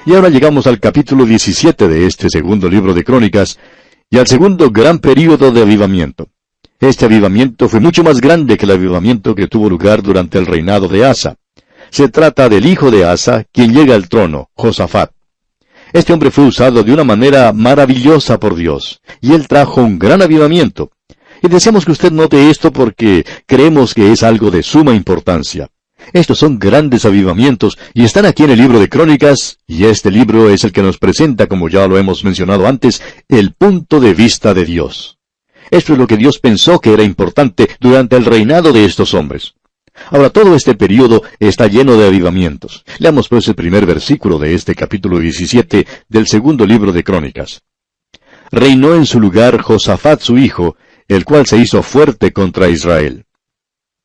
Y ahora llegamos al capítulo 17 de este segundo libro de Crónicas, y al segundo gran período de avivamiento. Este avivamiento fue mucho más grande que el avivamiento que tuvo lugar durante el reinado de Asa. Se trata del hijo de Asa, quien llega al trono, Josafat. Este hombre fue usado de una manera maravillosa por Dios, y él trajo un gran avivamiento. Y deseamos que usted note esto porque creemos que es algo de suma importancia. Estos son grandes avivamientos y están aquí en el libro de Crónicas, y este libro es el que nos presenta, como ya lo hemos mencionado antes, el punto de vista de Dios. Esto es lo que Dios pensó que era importante durante el reinado de estos hombres. Ahora, todo este período está lleno de avivamientos. Leamos pues el primer versículo de este capítulo 17 del segundo libro de Crónicas. Reinó en su lugar Josafat su hijo, el cual se hizo fuerte contra Israel.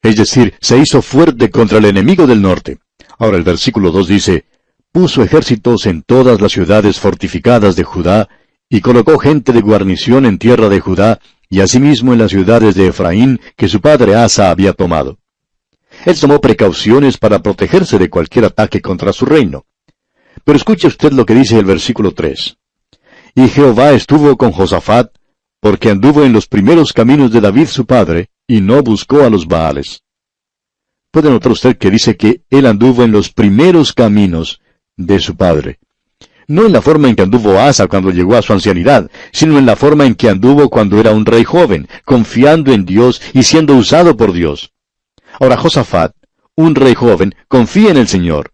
Es decir, se hizo fuerte contra el enemigo del norte. Ahora el versículo 2 dice, puso ejércitos en todas las ciudades fortificadas de Judá, y colocó gente de guarnición en tierra de Judá, y asimismo en las ciudades de Efraín, que su padre Asa había tomado. Él tomó precauciones para protegerse de cualquier ataque contra su reino. Pero escuche usted lo que dice el versículo 3. Y Jehová estuvo con Josafat, porque anduvo en los primeros caminos de David su padre, y no buscó a los Baales. Puede notar usted que dice que él anduvo en los primeros caminos de su padre. No en la forma en que anduvo Asa cuando llegó a su ancianidad, sino en la forma en que anduvo cuando era un rey joven, confiando en Dios y siendo usado por Dios. Ahora Josafat, un rey joven, confía en el Señor.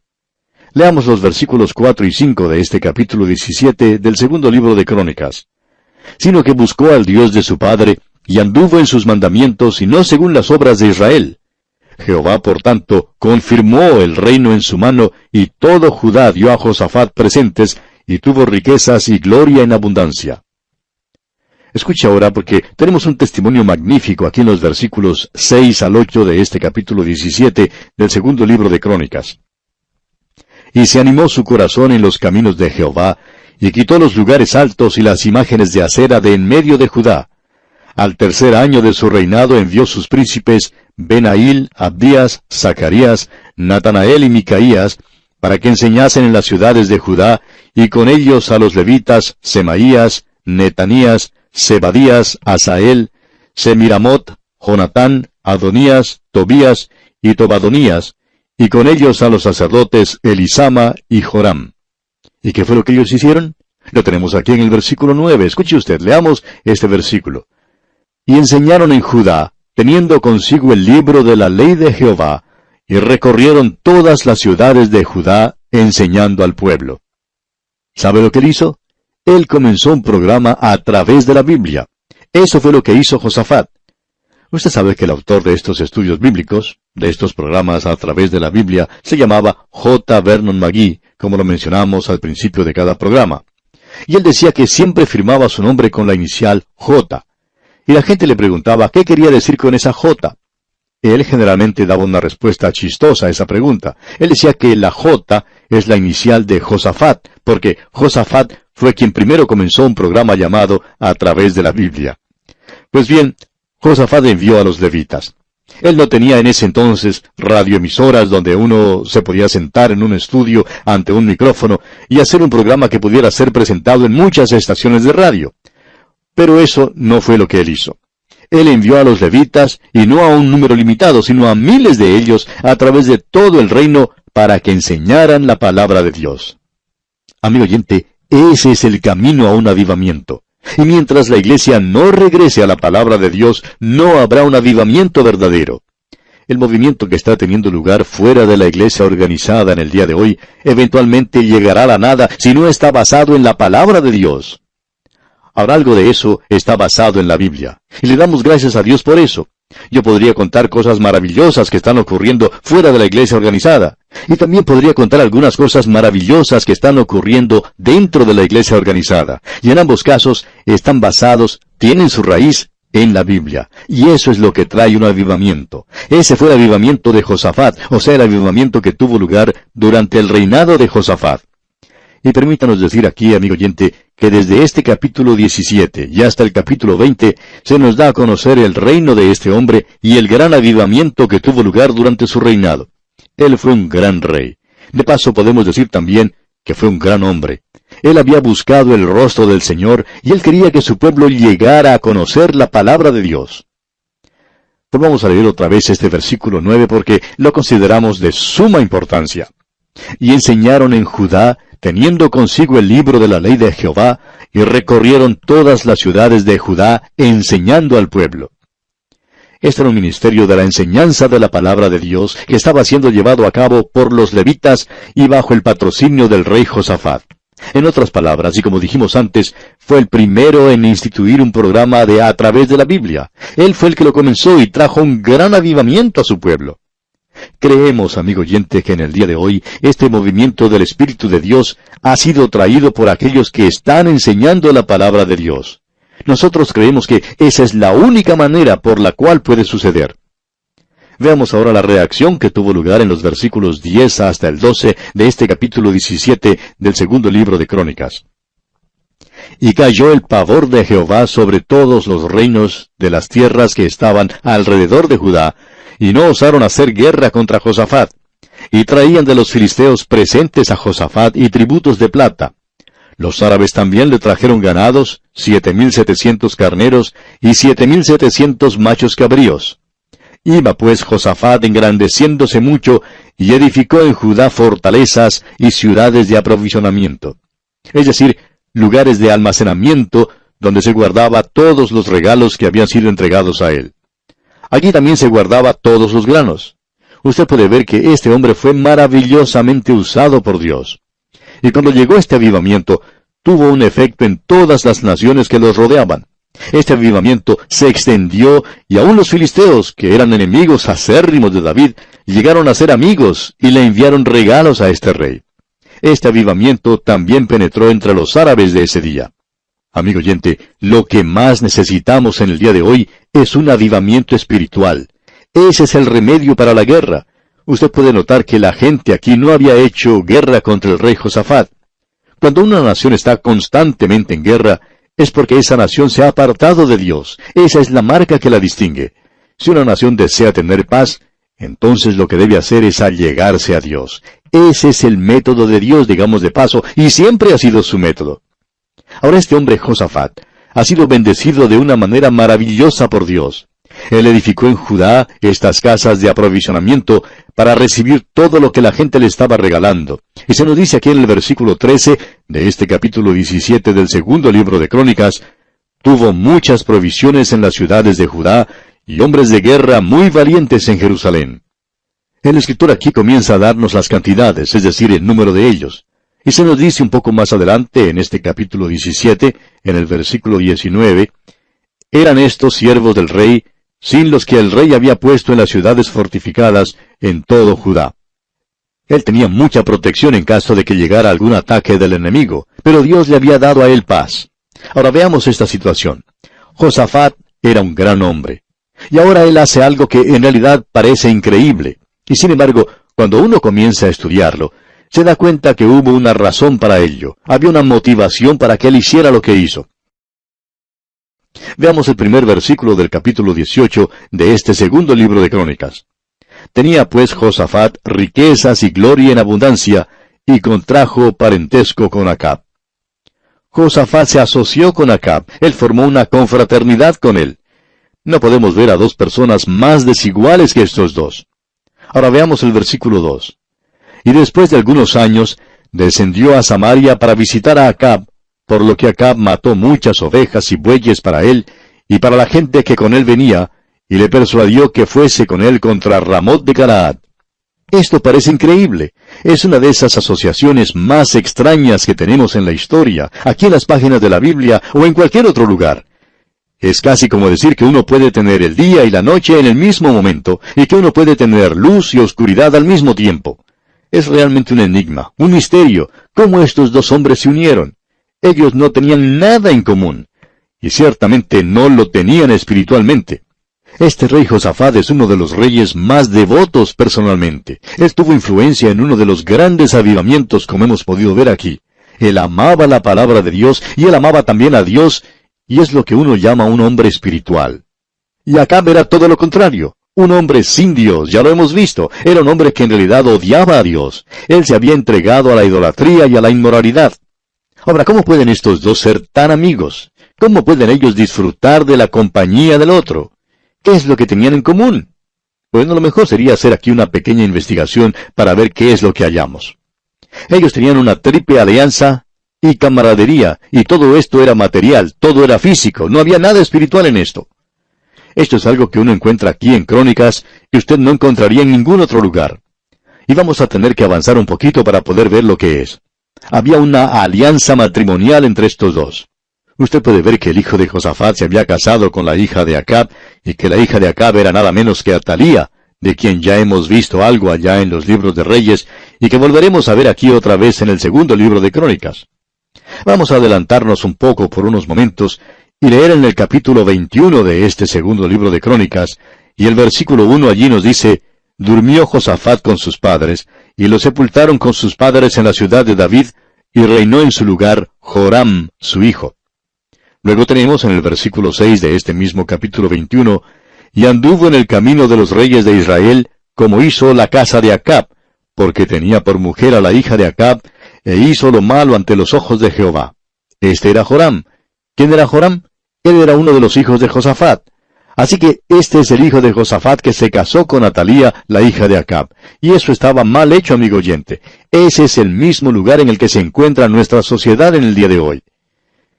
Leamos los versículos 4 y 5 de este capítulo 17 del segundo libro de Crónicas. Sino que buscó al Dios de su padre, y anduvo en sus mandamientos y no según las obras de Israel. Jehová, por tanto, confirmó el reino en su mano, y todo Judá dio a Josafat presentes, y tuvo riquezas y gloria en abundancia. Escuche ahora, porque tenemos un testimonio magnífico aquí en los versículos 6 al 8 de este capítulo 17 del segundo libro de Crónicas. Y se animó su corazón en los caminos de Jehová, y quitó los lugares altos y las imágenes de acera de en medio de Judá. Al tercer año de su reinado envió sus príncipes, Benail, Abdías, Zacarías, Natanael y Micaías, para que enseñasen en las ciudades de Judá, y con ellos a los levitas, Semaías, Netanías, Zebadías, Asael, Semiramot, Jonatán, Adonías, Tobías y Tobadonías, y con ellos a los sacerdotes Elisama y Joram. ¿Y qué fue lo que ellos hicieron? Lo tenemos aquí en el versículo 9. Escuche usted, leamos este versículo. Y enseñaron en Judá, teniendo consigo el libro de la ley de Jehová, y recorrieron todas las ciudades de Judá, enseñando al pueblo. ¿Sabe lo que él hizo? Él comenzó un programa a través de la Biblia. Eso fue lo que hizo Josafat. Usted sabe que el autor de estos estudios bíblicos, de estos programas a través de la Biblia, se llamaba J. Vernon McGee, como lo mencionamos al principio de cada programa. Y él decía que siempre firmaba su nombre con la inicial J. Y la gente le preguntaba qué quería decir con esa J. Él generalmente daba una respuesta chistosa a esa pregunta. Él decía que la J es la inicial de Josafat, porque Josafat fue quien primero comenzó un programa llamado A través de la Biblia. Pues bien, Josafat envió a los levitas. Él no tenía en ese entonces radioemisoras donde uno se podía sentar en un estudio ante un micrófono y hacer un programa que pudiera ser presentado en muchas estaciones de radio. Pero eso no fue lo que él hizo. Él envió a los levitas, y no a un número limitado, sino a miles de ellos, a través de todo el reino, para que enseñaran la palabra de Dios. Amigo oyente, ese es el camino a un avivamiento. Y mientras la iglesia no regrese a la palabra de Dios, no habrá un avivamiento verdadero. El movimiento que está teniendo lugar fuera de la iglesia organizada en el día de hoy, eventualmente llegará a la nada si no está basado en la palabra de Dios. Ahora algo de eso está basado en la Biblia, y le damos gracias a Dios por eso. Yo podría contar cosas maravillosas que están ocurriendo fuera de la iglesia organizada, y también podría contar algunas cosas maravillosas que están ocurriendo dentro de la iglesia organizada, y en ambos casos están basados, tienen su raíz en la Biblia, y eso es lo que trae un avivamiento. Ese fue el avivamiento de Josafat, o sea, el avivamiento que tuvo lugar durante el reinado de Josafat. Y permítanos decir aquí, amigo oyente, que desde este capítulo 17 y hasta el capítulo 20 se nos da a conocer el reino de este hombre y el gran avivamiento que tuvo lugar durante su reinado. Él fue un gran rey. De paso podemos decir también que fue un gran hombre. Él había buscado el rostro del Señor y él quería que su pueblo llegara a conocer la palabra de Dios. Pues vamos a leer otra vez este versículo 9 porque lo consideramos de suma importancia. Y enseñaron en Judá, teniendo consigo el libro de la ley de Jehová, y recorrieron todas las ciudades de Judá, enseñando al pueblo. Este era un ministerio de la enseñanza de la palabra de Dios que estaba siendo llevado a cabo por los levitas y bajo el patrocinio del rey Josafat. En otras palabras, y como dijimos antes, fue el primero en instituir un programa a través de la Biblia. Él fue el que lo comenzó y trajo un gran avivamiento a su pueblo. Creemos, amigo oyente, que en el día de hoy este movimiento del Espíritu de Dios ha sido traído por aquellos que están enseñando la palabra de Dios. Nosotros creemos que esa es la única manera por la cual puede suceder. Veamos ahora la reacción que tuvo lugar en los versículos 10 hasta el 12 de este capítulo 17 del segundo libro de Crónicas. Y cayó el pavor de Jehová sobre todos los reinos de las tierras que estaban alrededor de Judá, y no osaron hacer guerra contra Josafat. Y traían de los filisteos presentes a Josafat y tributos de plata. Los árabes también le trajeron ganados, 7,700 carneros y 7,700 machos cabríos. Iba pues Josafat engrandeciéndose mucho, y edificó en Judá fortalezas y ciudades de aprovisionamiento. Es decir, lugares de almacenamiento, donde se guardaba todos los regalos que habían sido entregados a él. Allí también se guardaba todos los granos. Usted puede ver que este hombre fue maravillosamente usado por Dios. Y cuando llegó este avivamiento, tuvo un efecto en todas las naciones que los rodeaban. Este avivamiento se extendió y aún los filisteos, que eran enemigos acérrimos de David, llegaron a ser amigos y le enviaron regalos a este rey. Este avivamiento también penetró entre los árabes de ese día. Amigo oyente, lo que más necesitamos en el día de hoy es un avivamiento espiritual. Ese es el remedio para la guerra. Usted puede notar que la gente aquí no había hecho guerra contra el rey Josafat. Cuando una nación está constantemente en guerra, es porque esa nación se ha apartado de Dios. Esa es la marca que la distingue. Si una nación desea tener paz, entonces lo que debe hacer es allegarse a Dios. Ese es el método de Dios, digamos de paso, y siempre ha sido su método. Ahora este hombre Josafat ha sido bendecido de una manera maravillosa por Dios. Él edificó en Judá estas casas de aprovisionamiento para recibir todo lo que la gente le estaba regalando. Y se nos dice aquí en el versículo 13 de este capítulo 17 del segundo libro de Crónicas, tuvo muchas provisiones en las ciudades de Judá y hombres de guerra muy valientes en Jerusalén. El escritor aquí comienza a darnos las cantidades, es decir, el número de ellos. Y se nos dice un poco más adelante, en este capítulo 17, en el versículo 19, eran estos siervos del rey, sin los que el rey había puesto en las ciudades fortificadas en todo Judá. Él tenía mucha protección en caso de que llegara algún ataque del enemigo, pero Dios le había dado a él paz. Ahora veamos esta situación. Josafat era un gran hombre, y ahora él hace algo que en realidad parece increíble. Y sin embargo, cuando uno comienza a estudiarlo, se da cuenta que hubo una razón para ello. Había una motivación para que él hiciera lo que hizo. Veamos el primer versículo del capítulo 18 de este segundo libro de Crónicas. Tenía pues Josafat riquezas y gloria en abundancia, y contrajo parentesco con Acab. Josafat se asoció con Acab, él formó una confraternidad con él. No podemos ver a dos personas más desiguales que estos dos. Ahora veamos el versículo 2. Y después de algunos años, descendió a Samaria para visitar a Acab, por lo que Acab mató muchas ovejas y bueyes para él, y para la gente que con él venía, y le persuadió que fuese con él contra Ramot de Galaad. Esto parece increíble. Es una de esas asociaciones más extrañas que tenemos en la historia, aquí en las páginas de la Biblia o en cualquier otro lugar. Es casi como decir que uno puede tener el día y la noche en el mismo momento, y que uno puede tener luz y oscuridad al mismo tiempo. Es realmente un enigma, un misterio, cómo estos dos hombres se unieron. Ellos no tenían nada en común, y ciertamente no lo tenían espiritualmente. Este rey Josafat es uno de los reyes más devotos personalmente. Él tuvo influencia en uno de los grandes avivamientos como hemos podido ver aquí. Él amaba la palabra de Dios y él amaba también a Dios, y es lo que uno llama un hombre espiritual. Y Acab era todo lo contrario, Un hombre sin Dios, ya lo hemos visto. Era un hombre que en realidad odiaba a Dios. Él se había entregado a la idolatría y a la inmoralidad. Ahora, ¿cómo pueden estos dos ser tan amigos? ¿Cómo pueden ellos disfrutar de la compañía del otro? ¿Qué es lo que tenían en común? Bueno, lo mejor sería hacer aquí una pequeña investigación para ver qué es lo que hallamos. Ellos tenían una triple alianza y camaradería, y todo esto era material, todo era físico, no había nada espiritual en esto. Esto es algo que uno encuentra aquí en Crónicas que usted no encontraría en ningún otro lugar. Y vamos a tener que avanzar un poquito para poder ver lo que es. Había una alianza matrimonial entre estos dos. Usted puede ver que el hijo de Josafat se había casado con la hija de Acab, y que la hija de Acab era nada menos que Atalía, de quien ya hemos visto algo allá en los libros de Reyes, y que volveremos a ver aquí otra vez en el segundo libro de Crónicas. Vamos a adelantarnos un poco por unos momentos, y leer en el capítulo 21 de este segundo libro de Crónicas, y el versículo 1 allí nos dice: Durmió Josafat con sus padres, y lo sepultaron con sus padres en la ciudad de David, y reinó en su lugar Joram, su hijo. Luego tenemos en el versículo 6 de este mismo capítulo 21, y anduvo en el camino de los reyes de Israel, como hizo la casa de Acab, porque tenía por mujer a la hija de Acab, e hizo lo malo ante los ojos de Jehová. Este era Joram. ¿Quién era Joram? Él era uno de los hijos de Josafat. Así que este es el hijo de Josafat que se casó con Atalía, la hija de Acab. Y eso estaba mal hecho, amigo oyente. Ese es el mismo lugar en el que se encuentra nuestra sociedad en el día de hoy.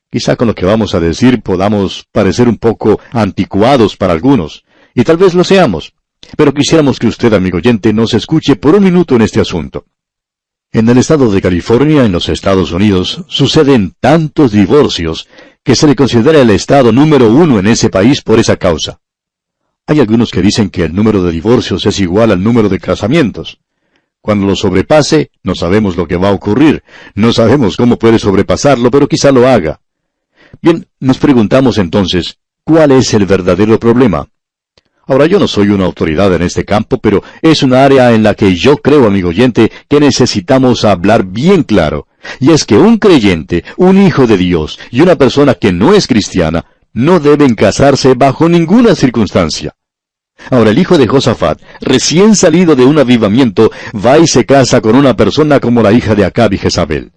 Quizá con lo que vamos a decir podamos parecer un poco anticuados para algunos, y tal vez lo seamos. Pero quisiéramos que usted, amigo oyente, nos escuche por un minuto en este asunto. En el estado de California, en los Estados Unidos, suceden tantos divorcios que se le considera el estado número 1 en ese país por esa causa. Hay algunos que dicen que el número de divorcios es igual al número de casamientos. Cuando lo sobrepase, no sabemos lo que va a ocurrir, no sabemos cómo puede sobrepasarlo, pero quizá lo haga. Bien, nos preguntamos entonces, ¿cuál es el verdadero problema? Ahora, yo no soy una autoridad en este campo, pero es una área en la que yo creo, amigo oyente, que necesitamos hablar bien claro. Y es que un creyente, un hijo de Dios y una persona que no es cristiana, no deben casarse bajo ninguna circunstancia. Ahora, el hijo de Josafat, recién salido de un avivamiento, va y se casa con una persona como la hija de Acab y Jezabel.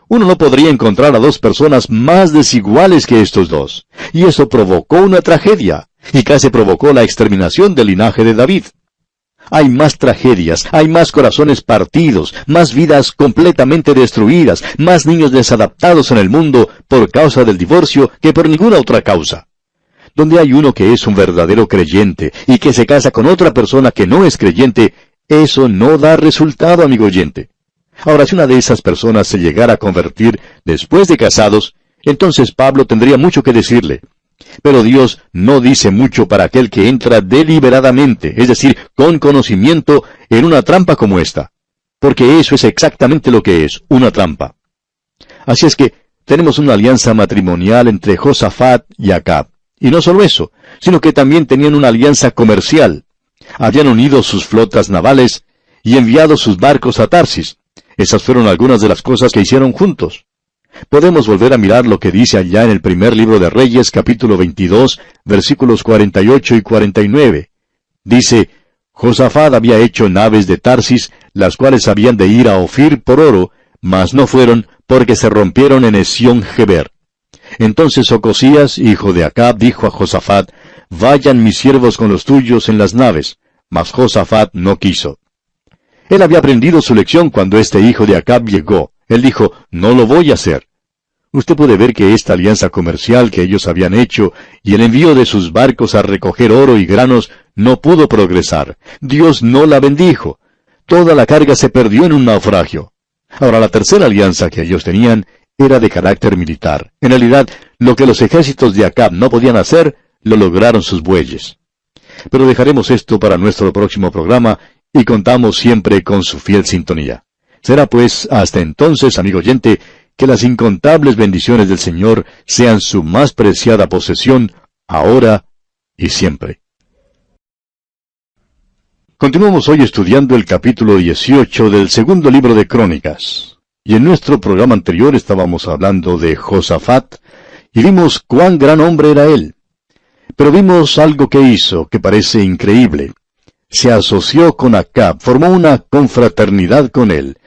Uno no podría encontrar a dos personas más desiguales que estos dos. Y eso provocó una tragedia, y casi provocó la exterminación del linaje de David. Hay más tragedias, hay más corazones partidos, más vidas completamente destruidas, más niños desadaptados en el mundo por causa del divorcio que por ninguna otra causa. Donde hay uno que es un verdadero creyente y que se casa con otra persona que no es creyente, eso no da resultado, amigo oyente. Ahora, si una de esas personas se llegara a convertir después de casados, entonces Pablo tendría mucho que decirle. Pero Dios no dice mucho para aquel que entra deliberadamente, es decir, con conocimiento, en una trampa como esta. Porque eso es exactamente lo que es, una trampa. Así es que tenemos una alianza matrimonial entre Josafat y Acab. Y no solo eso, sino que también tenían una alianza comercial. Habían unido sus flotas navales y enviado sus barcos a Tarsis. Esas fueron algunas de las cosas que hicieron juntos. Podemos volver a mirar lo que dice allá en el primer libro de Reyes, capítulo 22, versículos 48 y 49. Dice: Josafat había hecho naves de Tarsis, las cuales habían de ir a Ofir por oro, mas no fueron, porque se rompieron en Esión-Geber. Entonces Ocosías, hijo de Acab, dijo a Josafat: Vayan mis siervos con los tuyos en las naves. Mas Josafat no quiso. Él había aprendido su lección cuando este hijo de Acab llegó. Él dijo: no lo voy a hacer. Usted puede ver que esta alianza comercial que ellos habían hecho y el envío de sus barcos a recoger oro y granos no pudo progresar. Dios no la bendijo. Toda la carga se perdió en un naufragio. Ahora, la tercera alianza que ellos tenían era de carácter militar. En realidad, lo que los ejércitos de Acab no podían hacer, lo lograron sus bueyes. Pero dejaremos esto para nuestro próximo programa, y contamos siempre con su fiel sintonía. Será pues hasta entonces, amigo oyente, que las incontables bendiciones del Señor sean su más preciada posesión, ahora y siempre. Continuamos hoy estudiando el capítulo 18 del segundo libro de Crónicas. Y en nuestro programa anterior estábamos hablando de Josafat, y vimos cuán gran hombre era él. Pero vimos algo que hizo que parece increíble. se asoció con Acab, formó una confraternidad con él.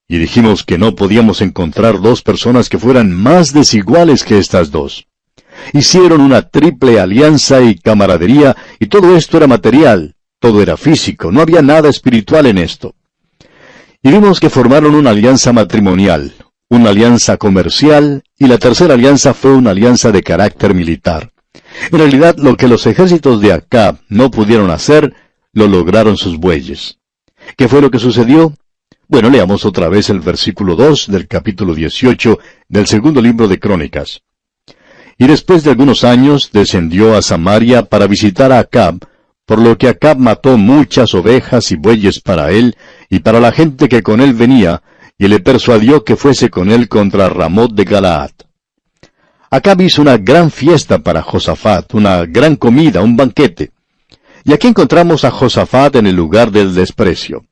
Y dijimos que no podíamos encontrar dos personas que fueran más desiguales que estas dos. Hicieron una triple alianza y camaradería, y todo esto era material, todo era físico, no había nada espiritual en esto. Y vimos que formaron una alianza matrimonial, una alianza comercial, y la tercera alianza fue una alianza de carácter militar. En realidad, lo que los ejércitos de Acab no pudieron hacer, lo lograron sus bueyes. ¿Qué fue lo que sucedió? Bueno, leamos otra vez el versículo 2 del capítulo 18 del segundo libro de Crónicas. Y después de algunos años descendió a Samaria para visitar a Acab, por lo que Acab mató muchas ovejas y bueyes para él y para la gente que con él venía, y le persuadió que fuese con él contra Ramot de Galaad. Acab hizo una gran fiesta para Josafat, una gran comida, un banquete. Y aquí encontramos a Josafat en el lugar del desprecio.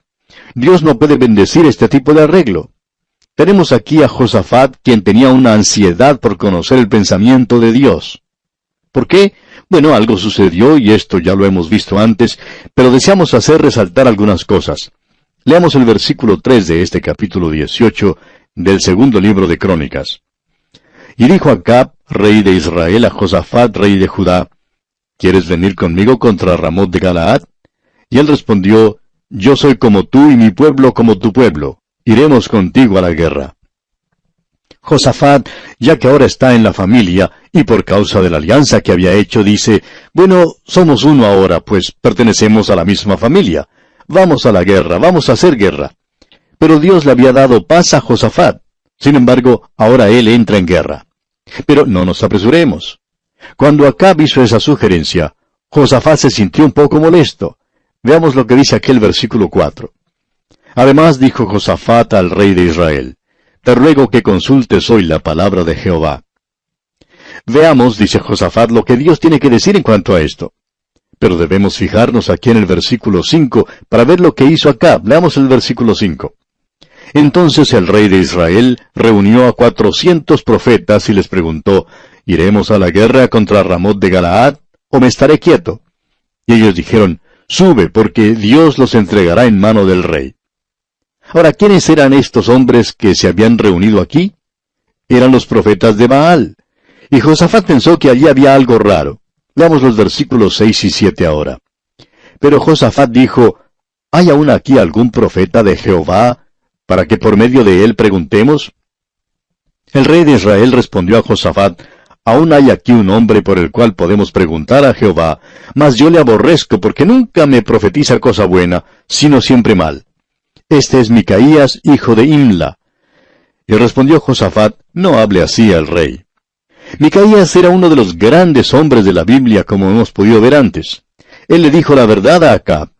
Dios no puede bendecir este tipo de arreglo. Tenemos aquí a Josafat, quien tenía una ansiedad por conocer el pensamiento de Dios. ¿Por qué? Bueno, algo sucedió y esto ya lo hemos visto antes, pero deseamos hacer resaltar algunas cosas. Leamos el versículo 3 de este capítulo 18 del segundo libro de Crónicas. Y dijo Acab, rey de Israel, a Josafat, rey de Judá, ¿quieres venir conmigo contra Ramot de Galaad? Y él respondió, yo soy como tú y mi pueblo como tu pueblo. Iremos contigo a la guerra. Josafat, ya que ahora está en la familia, y por causa de la alianza que había hecho, dice, bueno, somos uno ahora, pues pertenecemos a la misma familia. Vamos a la guerra, vamos a hacer guerra. Pero Dios le había dado paz a Josafat. Sin embargo, ahora él entra en guerra. Pero no nos apresuremos. Cuando Acab hizo esa sugerencia, Josafat se sintió un poco molesto. Veamos lo que dice aquel versículo 4. Además dijo Josafat al rey de Israel, te ruego que consultes hoy la palabra de Jehová. Veamos, dice Josafat, lo que Dios tiene que decir en cuanto a esto. Pero debemos fijarnos aquí en el versículo 5 para ver lo que hizo Acab. Leamos el versículo 5. Entonces el rey de Israel reunió a 400 profetas y les preguntó, ¿iremos a la guerra contra Ramot de Galaad, o me estaré quieto? Y ellos dijeron, sube, porque Dios los entregará en mano del rey. Ahora, ¿quiénes eran estos hombres que se habían reunido aquí? Eran los profetas de Baal. Y Josafat pensó que allí había algo raro. Leamos los versículos 6 y 7 ahora. Pero Josafat dijo, ¿hay aún aquí algún profeta de Jehová, para que por medio de él preguntemos? El rey de Israel respondió a Josafat, aún hay aquí un hombre por el cual podemos preguntar a Jehová, mas yo le aborrezco porque nunca me profetiza cosa buena, sino siempre mal. Este es Micaías, hijo de Imla. Y respondió Josafat, no hable así al rey. Micaías era uno de los grandes hombres de la Biblia, como hemos podido ver antes. Él le dijo la verdad a Acab.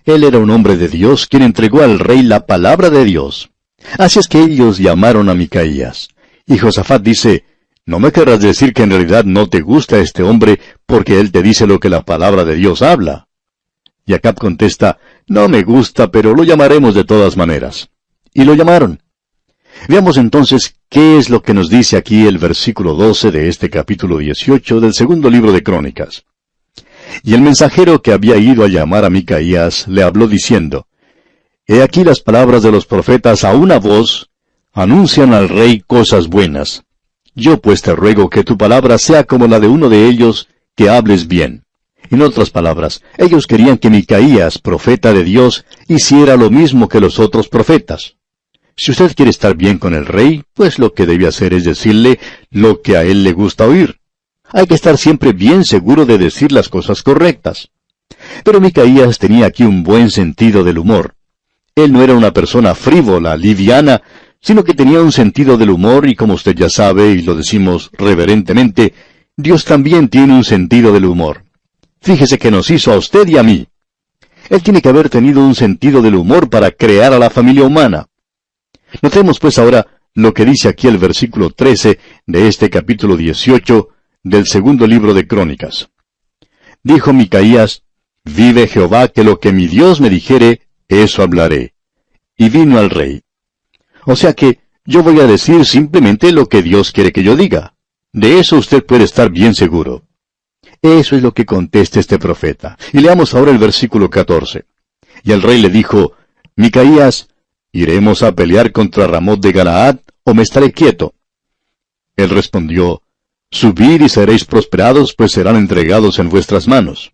Él era un hombre de Dios, quien entregó al rey la palabra de Dios. Así es que ellos llamaron a Micaías. Y Josafat dice, no me querrás decir que en realidad no te gusta este hombre, porque él te dice lo que la palabra de Dios habla. Y Acab contesta, no me gusta, pero lo llamaremos de todas maneras. Y lo llamaron. Veamos entonces qué es lo que nos dice aquí el versículo 12 de este capítulo 18 del segundo libro de Crónicas. Y el mensajero que había ido a llamar a Micaías le habló diciendo, he aquí las palabras de los profetas a una voz, anuncian al rey cosas buenas. Yo pues te ruego que tu palabra sea como la de uno de ellos, que hables bien. En otras palabras, ellos querían que Micaías, profeta de Dios, hiciera lo mismo que los otros profetas. Si usted quiere estar bien con el rey, pues lo que debe hacer es decirle lo que a él le gusta oír. Hay que estar siempre bien seguro de decir las cosas correctas. Pero Micaías tenía aquí un buen sentido del humor. Él no era una persona frívola, liviana, sino que tenía un sentido del humor y como usted ya sabe, y lo decimos reverentemente, Dios también tiene un sentido del humor. Fíjese que nos hizo a usted y a mí. Él tiene que haber tenido un sentido del humor para crear a la familia humana. Notemos pues ahora lo que dice aquí el versículo 13 de este capítulo 18 del segundo libro de Crónicas. Dijo Micaías, vive Jehová que lo que mi Dios me dijere, eso hablaré. Y vino al rey. O sea que yo voy a decir simplemente lo que Dios quiere que yo diga. De eso usted puede estar bien seguro. Eso es lo que contesta este profeta. Y leamos ahora el versículo 14. Y el rey le dijo, Micaías, ¿iremos a pelear contra Ramot de Galaad, o me estaré quieto? Él respondió, Subid y seréis prosperados, pues serán entregados en vuestras manos.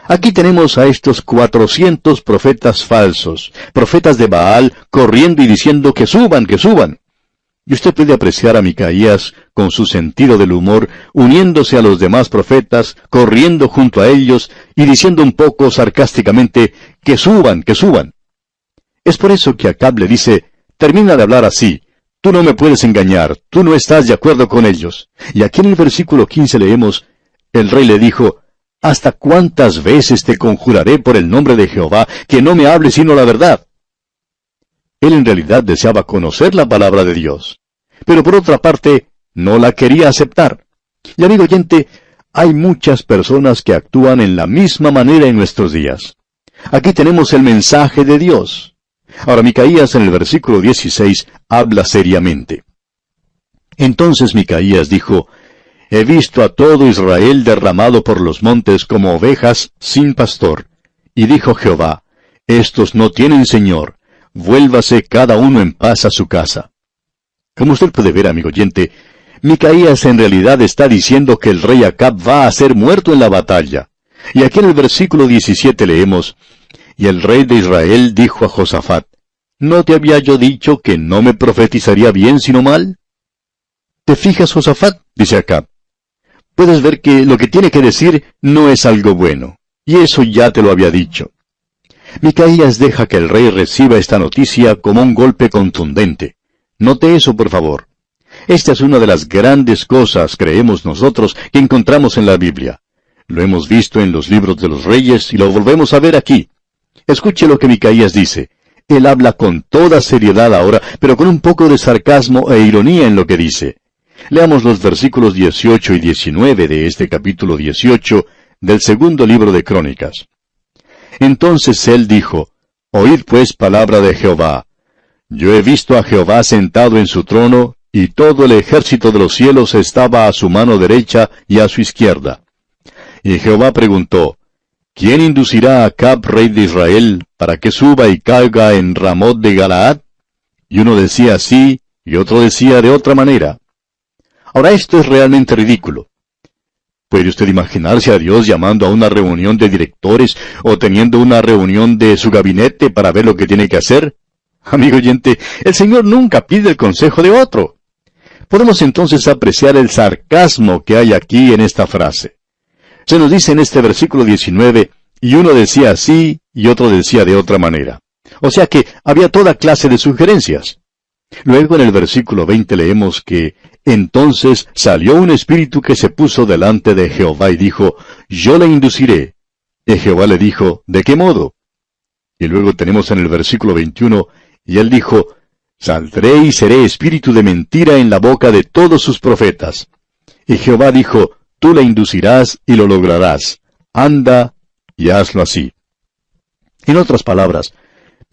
Aquí tenemos a estos 400 profetas falsos, profetas de Baal, corriendo y diciendo que suban, que suban. Y usted puede apreciar a Micaías con su sentido del humor, uniéndose a los demás profetas, corriendo junto a ellos y diciendo un poco sarcásticamente, que suban, que suban. Es por eso que Acab le dice, termina de hablar así, tú no me puedes engañar, tú no estás de acuerdo con ellos. Y aquí en el versículo 15 leemos, el rey le dijo, ¿hasta cuántas veces te conjuraré por el nombre de Jehová que no me hables sino la verdad? Él en realidad deseaba conocer la palabra de Dios, pero por otra parte, no la quería aceptar. Y amigo oyente, hay muchas personas que actúan en la misma manera en nuestros días. Aquí tenemos el mensaje de Dios. Ahora Micaías en el versículo 16 habla seriamente. Entonces Micaías dijo, He visto a todo Israel derramado por los montes como ovejas sin pastor. Y dijo Jehová, Estos no tienen señor, vuélvase cada uno en paz a su casa. Como usted puede ver, amigo oyente, Micaías en realidad está diciendo que el rey Acab va a ser muerto en la batalla. Y aquí en el versículo 17 leemos, Y el rey de Israel dijo a Josafat, ¿No te había yo dicho que no me profetizaría bien sino mal? ¿Te fijas, Josafat? Dice Acab. Puedes ver que lo que tiene que decir no es algo bueno. Y eso ya te lo había dicho. Micaías deja que el rey reciba esta noticia como un golpe contundente. Note eso, por favor. Esta es una de las grandes cosas, creemos nosotros, que encontramos en la Biblia. Lo hemos visto en los libros de los reyes y lo volvemos a ver aquí. Escuche lo que Micaías dice. Él habla con toda seriedad ahora, pero con un poco de sarcasmo e ironía en lo que dice. Leamos los versículos 18 y 19 de este capítulo 18 del segundo libro de Crónicas. Entonces él dijo, Oíd pues palabra de Jehová. Yo he visto a Jehová sentado en su trono, y todo el ejército de los cielos estaba a su mano derecha y a su izquierda. Y Jehová preguntó, ¿Quién inducirá a Acab, rey de Israel, para que suba y caiga en Ramot de Galaad? Y uno decía así, y otro decía de otra manera. Ahora esto es realmente ridículo. ¿Puede usted imaginarse a Dios llamando a una reunión de directores o teniendo una reunión de su gabinete para ver lo que tiene que hacer? Amigo oyente, el Señor nunca pide el consejo de otro. Podemos entonces apreciar el sarcasmo que hay aquí en esta frase. Se nos dice en este versículo 19, y uno decía así y otro decía de otra manera. O sea que había toda clase de sugerencias. Luego en el versículo 20 leemos que entonces salió un espíritu que se puso delante de Jehová y dijo, yo le induciré. Y Jehová le dijo, ¿de qué modo? Y luego tenemos en el versículo 21, y él dijo, saldré y seré espíritu de mentira en la boca de todos sus profetas. Y Jehová dijo, tú le inducirás y lo lograrás. Anda y hazlo así. En otras palabras,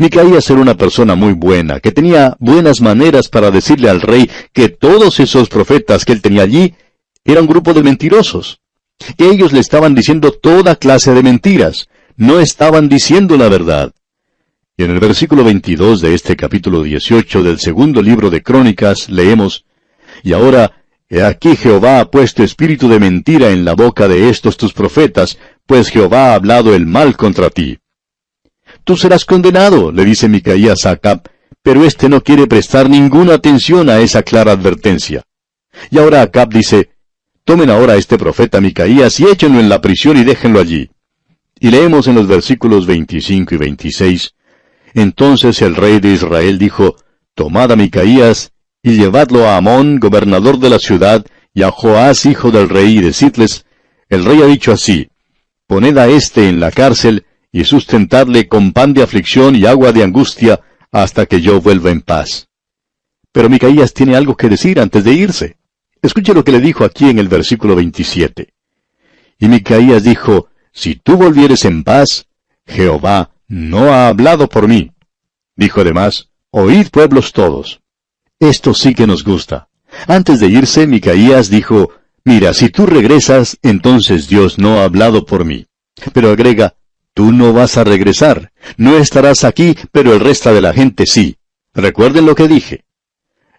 Micaías era una persona muy buena, que tenía buenas maneras para decirle al rey que todos esos profetas que él tenía allí eran un grupo de mentirosos, que ellos le estaban diciendo toda clase de mentiras, no estaban diciendo la verdad. Y en el versículo 22 de este capítulo 18 del segundo libro de Crónicas leemos, y ahora, he aquí Jehová ha puesto espíritu de mentira en la boca de estos tus profetas, pues Jehová ha hablado el mal contra ti. Tú serás condenado, le dice Micaías a Acab, pero éste no quiere prestar ninguna atención a esa clara advertencia. Y ahora Acab dice, tomen ahora a este profeta Micaías y échenlo en la prisión y déjenlo allí. Y leemos en los versículos 25 y 26, entonces el rey de Israel dijo, tomad a Micaías y llevadlo a Amón, gobernador de la ciudad, y a Joás, hijo del rey, y decidles, el rey ha dicho así, poned a éste en la cárcel, y sustentadle con pan de aflicción y agua de angustia, hasta que yo vuelva en paz. Pero Micaías tiene algo que decir antes de irse. Escuche lo que le dijo aquí en el versículo 27. Y Micaías dijo, si tú volvieres en paz, Jehová no ha hablado por mí. Dijo además, oíd pueblos todos. Esto sí que nos gusta. Antes de irse, Micaías dijo, mira, si tú regresas, entonces Dios no ha hablado por mí. Pero agrega, Tú no vas a regresar. No estarás aquí, pero el resto de la gente sí. Recuerden lo que dije.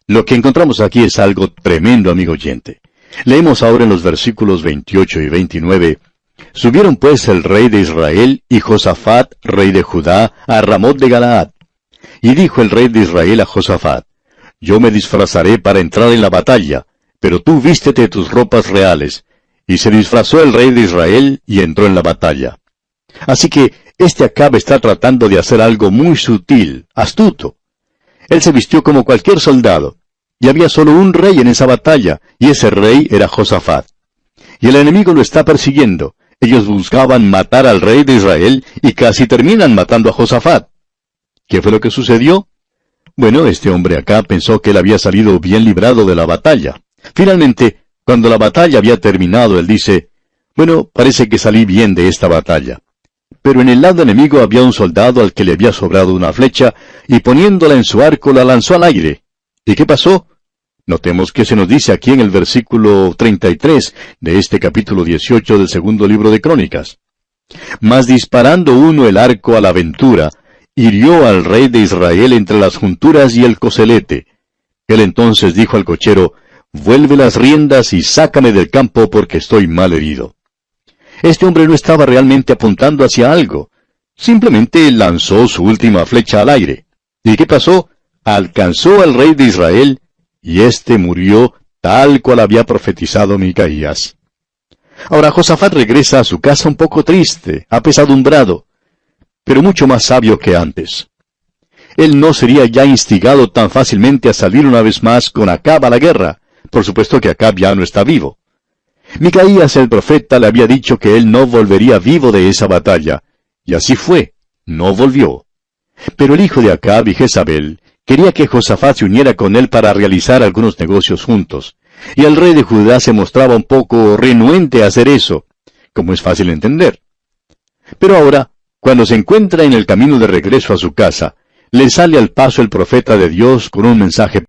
Lo que encontramos aquí es algo tremendo, amigo oyente. Leemos ahora en los versículos 28 y 29. Subieron pues el rey de Israel y Josafat, rey de Judá, a Ramot de Galaad. Y dijo el rey de Israel a Josafat: Yo me disfrazaré para entrar en la batalla, pero tú vístete tus ropas reales. Y se disfrazó el rey de Israel y entró en la batalla. Así que este Acab está tratando de hacer algo muy sutil, astuto. Él se vistió como cualquier soldado, y había solo un rey en esa batalla, y ese rey era Josafat. Y el enemigo lo está persiguiendo. Ellos buscaban matar al rey de Israel, y casi terminan matando a Josafat. ¿Qué fue lo que sucedió? Bueno, este hombre acá pensó que él había salido bien librado de la batalla. Finalmente, cuando la batalla había terminado, él dice: Bueno, parece que salí bien de esta batalla. Pero en el lado enemigo había un soldado al que le había sobrado una flecha, y poniéndola en su arco la lanzó al aire. ¿Y qué pasó? Notemos que se nos dice aquí en el versículo 33 de este capítulo 18 del segundo libro de Crónicas. Mas disparando uno el arco a la aventura, hirió al rey de Israel entre las junturas y el coselete. Él entonces dijo al cochero: Vuelve las riendas y sácame del campo porque estoy mal herido. Este hombre no estaba realmente apuntando hacia algo. Simplemente lanzó su última flecha al aire. ¿Y qué pasó? Alcanzó al rey de Israel, y éste murió tal cual había profetizado Micaías. Ahora Josafat regresa a su casa un poco triste, apesadumbrado, pero mucho más sabio que antes. Él no sería ya instigado tan fácilmente a salir una vez más con Acab a la guerra. Por supuesto que Acab ya no está vivo. Micaías el profeta le había dicho que él no volvería vivo de esa batalla, y así fue, no volvió. Pero el hijo de Acab y Jezabel quería que Josafat se uniera con él para realizar algunos negocios juntos, y el rey de Judá se mostraba un poco renuente a hacer eso, como es fácil entender. Pero ahora, cuando se encuentra en el camino de regreso a su casa, le sale al paso el profeta de Dios con un mensaje